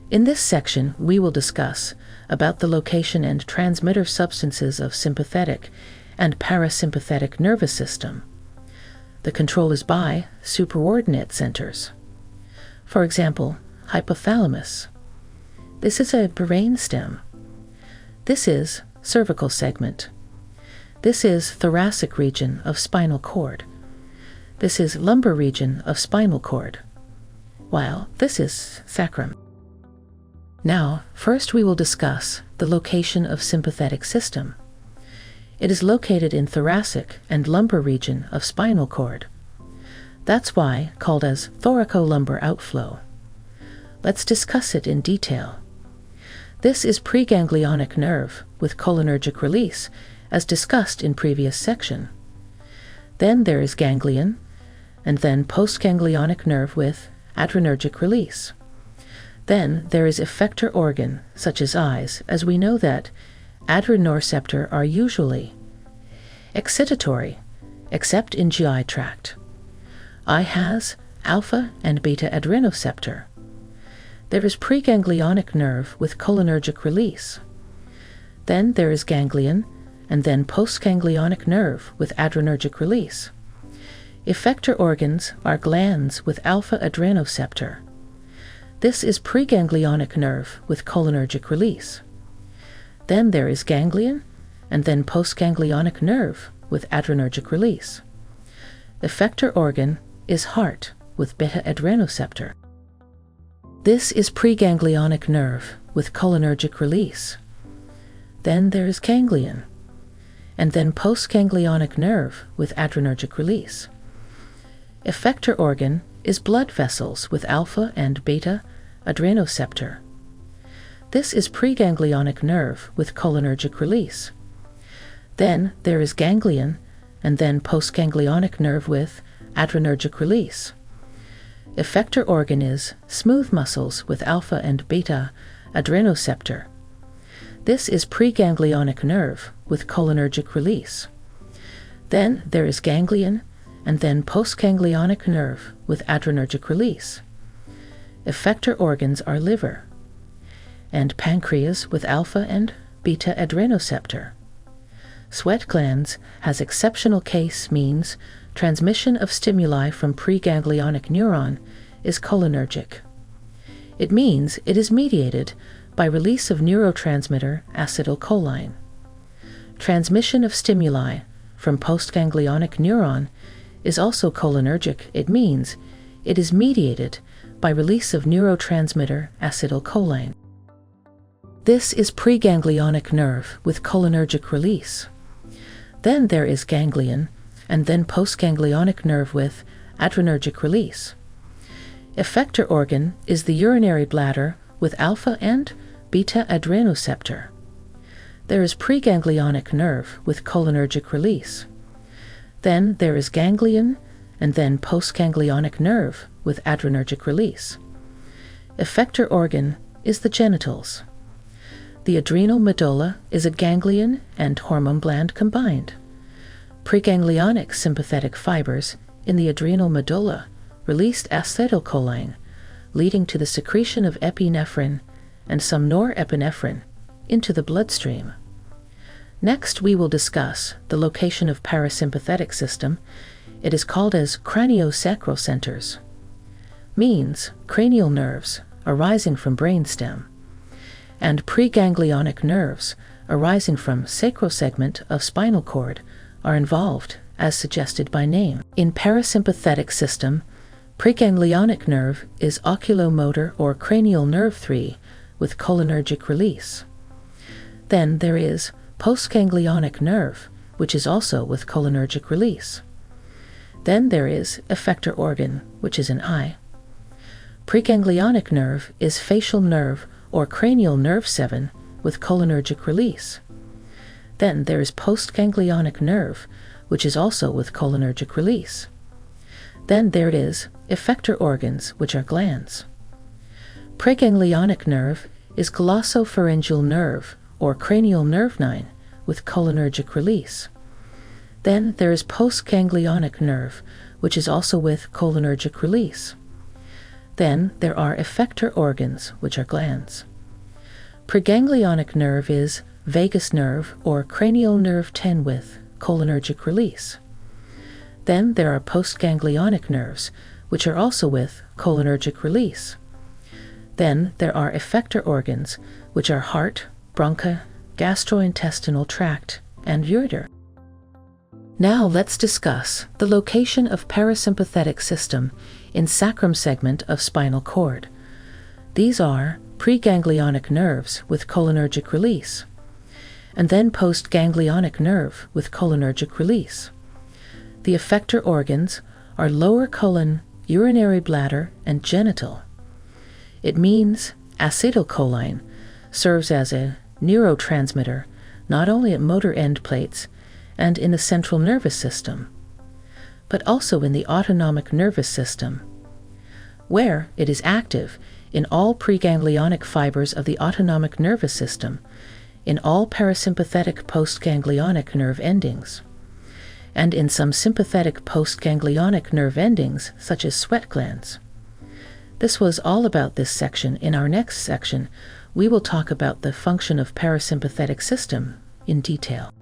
In this section, we will discuss about the location and transmitter substances of sympathetic and parasympathetic nervous system. The control is by supraordinate centers. For example, hypothalamus. This is a brain stem. This is cervical segment. This is thoracic region of spinal cord. This is lumbar region of spinal cord, while this is sacrum. Now, first we will discuss the location of sympathetic system. It is located in thoracic and lumbar region of spinal cord. That's why called as thoracolumbar outflow. Let's discuss it in detail. This is preganglionic nerve with cholinergic release, as discussed in previous section. Then there is ganglion, and then postganglionic nerve with adrenergic release. Then there is effector organ, such as eyes, as we know that adrenoceptor are usually excitatory, except in GI tract. Eye has alpha and beta adrenoceptor. There is preganglionic nerve with cholinergic release. Then there is ganglion, and then postganglionic nerve with adrenergic release. Effector organs are glands with alpha adrenoceptor. This is preganglionic nerve with cholinergic release. Then there is ganglion, and then postganglionic nerve with adrenergic release. Effector organ is heart with beta adrenoceptor. This is preganglionic nerve with cholinergic release. Then there is ganglion, and then postganglionic nerve with adrenergic release. Effector organ is blood vessels with alpha and beta adrenoceptor. This is preganglionic nerve with cholinergic release. Then there is ganglion, and then postganglionic nerve with adrenergic release. Effector organ is smooth muscles with alpha and beta adrenoceptor. This is preganglionic nerve with cholinergic release. Then there is ganglion, and then postganglionic nerve with adrenergic release. Effector organs are liver, and pancreas with alpha and beta adrenoceptor. Sweat glands has exceptional case means transmission of stimuli from preganglionic neuron is cholinergic. It means it is mediated by release of neurotransmitter acetylcholine. Transmission of stimuli from postganglionic neuron is also cholinergic. It means it is mediated by release of neurotransmitter acetylcholine. This is preganglionic nerve with cholinergic release. Then there is ganglion, and then postganglionic nerve with adrenergic release. Effector organ is the urinary bladder with alpha and beta adrenoceptor. There is preganglionic nerve with cholinergic release. Then there is ganglion, and then postganglionic nerve with adrenergic release. Effector organ is the genitals. The adrenal medulla is a ganglion and hormone gland combined. Preganglionic sympathetic fibers in the adrenal medulla released acetylcholine, leading to the secretion of epinephrine and some norepinephrine into the bloodstream. Next, we will discuss the location of parasympathetic system. It is called as craniosacral centers. Means cranial nerves arising from brainstem, and preganglionic nerves arising from sacrosegment of spinal cord are involved, as suggested by name. In parasympathetic system, preganglionic nerve is oculomotor or cranial nerve 3 with cholinergic release. Then there is postganglionic nerve, which is also with cholinergic release. Then there is effector organ, which is an eye. Preganglionic nerve is facial nerve or cranial nerve 7 with cholinergic release. Then there is postganglionic nerve, which is also with cholinergic release. Then there is effector organs, which are glands. Preganglionic nerve is glossopharyngeal nerve or cranial nerve 9 with cholinergic release. Then there is postganglionic nerve, which is also with cholinergic release. Then there are effector organs, which are glands. Preganglionic nerve is vagus nerve or cranial nerve 10 with cholinergic release. Then there are postganglionic nerves, which are also with cholinergic release. Then there are effector organs, which are heart, bronchi, gastrointestinal tract, and ureter. Now let's discuss the location of parasympathetic system in sacrum segment of spinal cord. These are preganglionic nerves with cholinergic release, and then postganglionic nerve with cholinergic release. The effector organs are lower colon, urinary bladder, and genital. It means acetylcholine serves as a neurotransmitter not only at motor end plates and in the central nervous system, but also in the autonomic nervous system, where it is active in all preganglionic fibers of the autonomic nervous system, in all parasympathetic postganglionic nerve endings, and in some sympathetic postganglionic nerve endings such as sweat glands. This was all about this section. In our next section, we will talk about the function of parasympathetic system in detail.